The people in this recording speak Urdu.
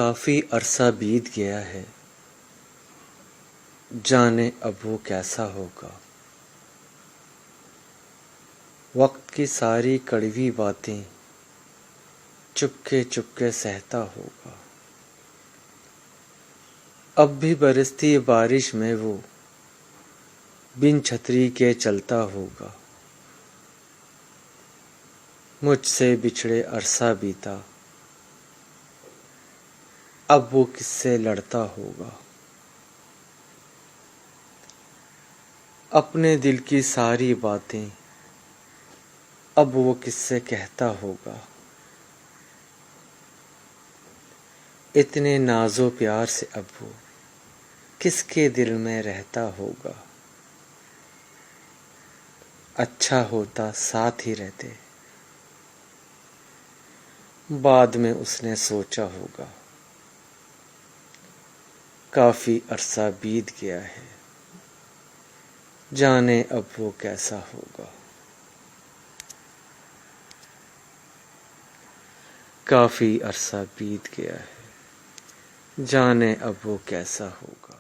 کافی عرصہ بیت گیا ہے، جانے اب وہ کیسا ہوگا۔ وقت کی ساری کڑوی باتیں چپکے سہتا ہوگا۔ اب بھی برستی بارش میں وہ بن چھتری کے چلتا ہوگا۔ مجھ سے بچھڑے عرصہ بیتا، اب وہ کس سے لڑتا ہوگا۔ اپنے دل کی ساری باتیں اب وہ کس سے کہتا ہوگا۔ اتنے ناز و پیار سے اب وہ کس کے دل میں رہتا ہوگا۔ اچھا ہوتا ساتھ ہی رہتے، بعد میں اس نے سوچا ہوگا۔ کافی عرصہ بیت گیا ہے، جانے اب وہ کیسا ہوگا۔ کافی عرصہ بیت گیا ہے، جانے اب وہ کیسا ہوگا۔